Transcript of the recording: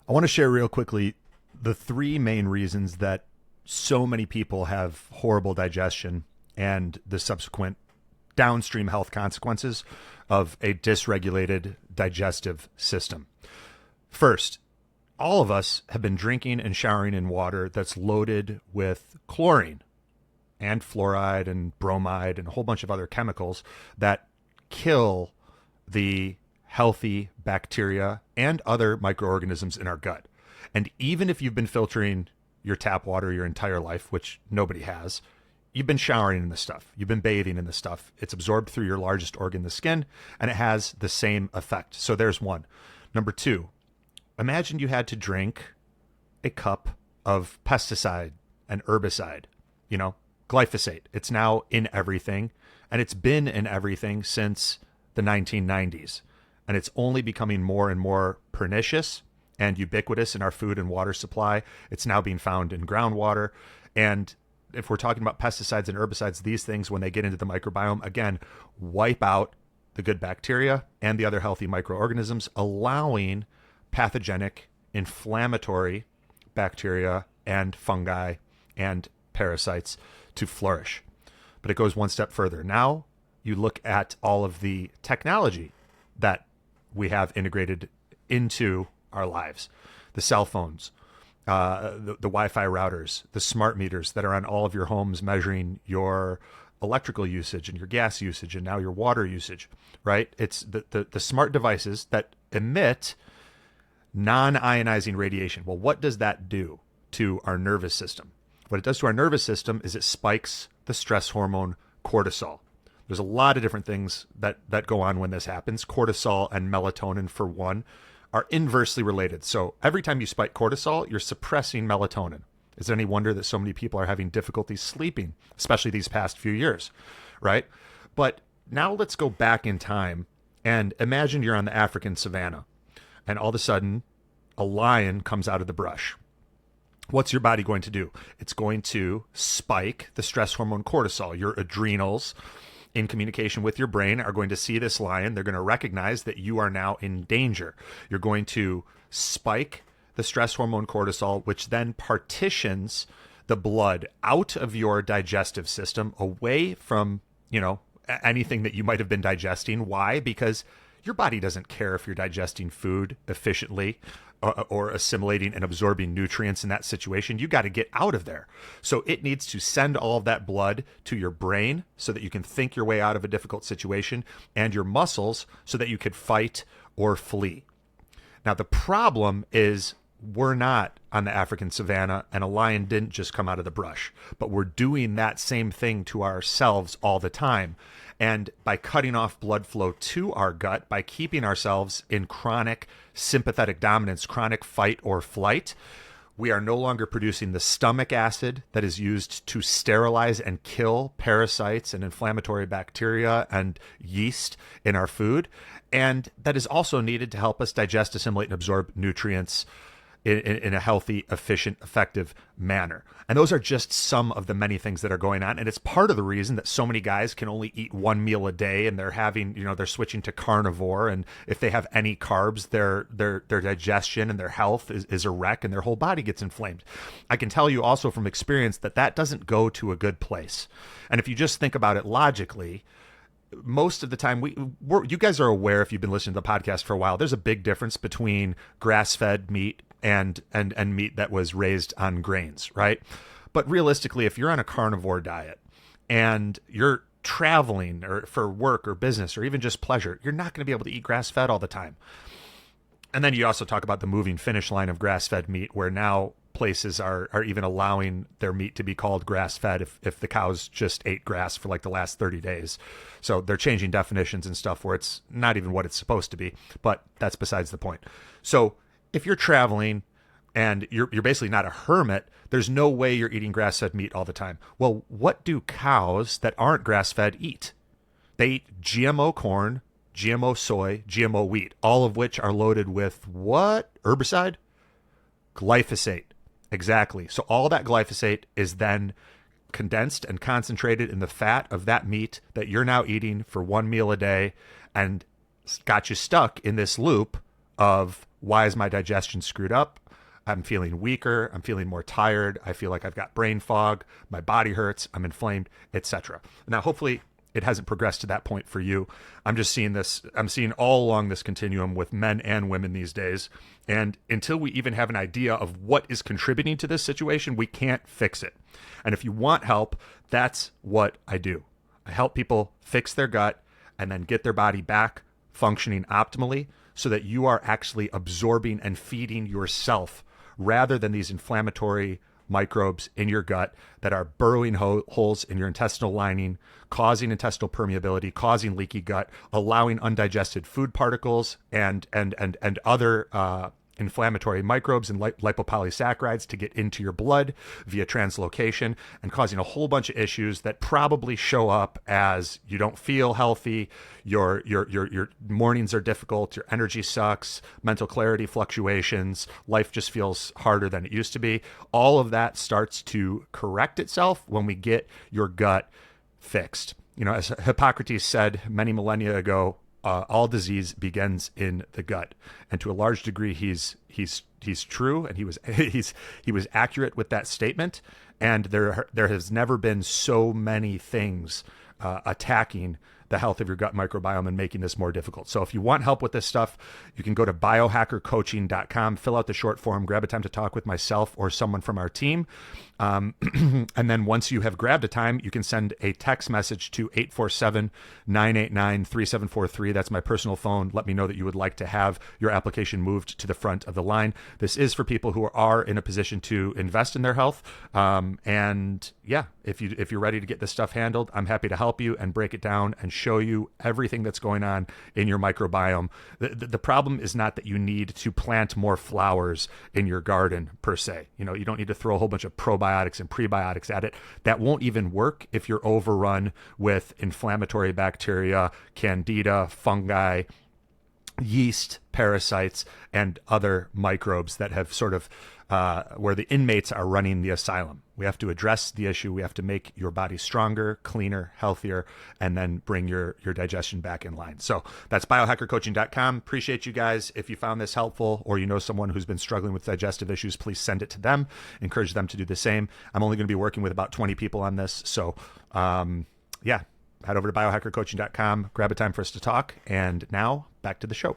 I want to share real quickly the three main reasons that so many people have horrible digestion and the subsequent downstream health consequences of a dysregulated digestive system. First, all of us have been drinking and showering in water that's loaded with chlorine and fluoride and bromide and a whole bunch of other chemicals that kill the healthy bacteria and other microorganisms in our gut. And even if you've been filtering your tap water your entire life, which nobody has, you've been showering in this stuff. You've been bathing in this stuff. It's absorbed through your largest organ, the skin, and it has the same effect. So there's one. Number two, imagine you had to drink a cup of pesticide and herbicide, glyphosate. It's now in everything, and it's been in everything since the 1990s. And it's only becoming more and more pernicious and ubiquitous in our food and water supply. It's now being found in groundwater. And if we're talking about pesticides and herbicides, these things, when they get into the microbiome, again, wipe out the good bacteria and the other healthy microorganisms, allowing pathogenic, inflammatory bacteria and fungi and parasites to flourish. But it goes one step further. Now you look at all of the technology that we have integrated into our lives, the cell phones, the Wi-Fi routers, the smart meters that are on all of your homes measuring your electrical usage and your gas usage and now your water usage, right? It's the smart devices that emit non-ionizing radiation. Well, what does that do to our nervous system? What it does to our nervous system is it spikes the stress hormone cortisol. There's a lot of different things that go on when this happens. Cortisol and melatonin, for one, are inversely related. So every time you spike cortisol, you're suppressing melatonin. Is it any wonder that so many people are having difficulty sleeping, especially these past few years, right? But now let's go back in time and imagine you're on the African savanna and all of a sudden a lion comes out of the brush. What's your body going to do? It's going to spike the stress hormone cortisol. Your adrenals, in communication with your brain, are going to see this lion. They're going to recognize that you are now in danger. You're going to spike the stress hormone cortisol, which then partitions the blood out of your digestive system away from, anything that you might have been digesting. Why? Because your body doesn't care if you're digesting food efficiently or assimilating and absorbing nutrients in that situation. You got to get out of there. So it needs to send all of that blood to your brain so that you can think your way out of a difficult situation, and your muscles so that you could fight or flee. Now, the problem is we're not on the African savanna, and a lion didn't just come out of the brush, but we're doing that same thing to ourselves all the time. And by cutting off blood flow to our gut, by keeping ourselves in chronic sympathetic dominance, chronic fight or flight, we are no longer producing the stomach acid that is used to sterilize and kill parasites and inflammatory bacteria and yeast in our food. And that is also needed to help us digest, assimilate, and absorb nutrients in a healthy, efficient, effective manner. And those are just some of the many things that are going on. And it's part of the reason that so many guys can only eat one meal a day, and they're having, they're switching to carnivore. And if they have any carbs, their digestion and their health is a wreck, and their whole body gets inflamed. I can tell you also from experience that doesn't go to a good place. And if you just think about it logically, most of the time you guys are aware, if you've been listening to the podcast for a while, there's a big difference between grass-fed meat and meat that was raised on grains, right? But realistically, if you're on a carnivore diet and you're traveling or for work or business or even just pleasure, you're not going to be able to eat grass-fed all the time. And then you also talk about the moving finish line of grass-fed meat, where now places are even allowing their meat to be called grass-fed if the cows just ate grass for like the last 30 days. So they're changing definitions and stuff where it's not even what it's supposed to be, but that's besides the point. So if you're traveling and you're basically not a hermit, there's no way you're eating grass-fed meat all the time. Well, what do cows that aren't grass-fed eat? They eat GMO corn, GMO soy, GMO wheat, all of which are loaded with what? Herbicide? Glyphosate. Exactly. So all that glyphosate is then condensed and concentrated in the fat of that meat that you're now eating for one meal a day, and got you stuck in this loop of why is my digestion screwed up? I'm feeling weaker. I'm feeling more tired. I feel like I've got brain fog. My body hurts. I'm inflamed, etc. Now, hopefully it hasn't progressed to that point for you. I'm just seeing this. I'm seeing all along this continuum with men and women these days. And until we even have an idea of what is contributing to this situation, we can't fix it. And if you want help, that's what I do. I help people fix their gut and then get their body back functioning optimally so that you are actually absorbing and feeding yourself rather than these inflammatory microbes in your gut that are burrowing holes in your intestinal lining, causing intestinal permeability, causing leaky gut, allowing undigested food particles and other inflammatory microbes and lipopolysaccharides to get into your blood via translocation, and causing a whole bunch of issues that probably show up as you don't feel healthy, your mornings are difficult, your energy sucks, mental clarity fluctuations, life just feels harder than it used to be. All of that starts to correct itself when we get your gut fixed. You know, as Hippocrates said many millennia ago, all disease begins in the gut, and to a large degree, he's true, and he was accurate with that statement. And there has never been so many things attacking the health of your gut microbiome and making this more difficult. So if you want help with this stuff, you can go to biohackercoaching.com, fill out the short form, grab a time to talk with myself or someone from our team. And then once you have grabbed a time, you can send a text message to 847-989-3743. That's my personal phone. Let me know that you would like to have your application moved to the front of the line. This is for people who are in a position to invest in their health. And yeah, if you're ready to get this stuff handled, I'm happy to help you and break it down and show you everything that's going on in your microbiome. The problem is not that you need to plant more flowers in your garden per se. You know, you don't need to throw a whole bunch of probiotics and prebiotics at it. That won't even work if you're overrun with inflammatory bacteria, candida, fungi, yeast, parasites, and other microbes that have sort of where the inmates are running the asylum. We have to address the issue. We have to make your body stronger, cleaner, healthier, and then bring your digestion back in line. So that's biohackercoaching.com. Appreciate you guys. If you found this helpful or you know someone who's been struggling with digestive issues, please send it to them. Encourage them to do the same. I'm only going to be working with about 20 people on this. So yeah, head over to biohackercoaching.com, grab a time for us to talk. And now back to the show.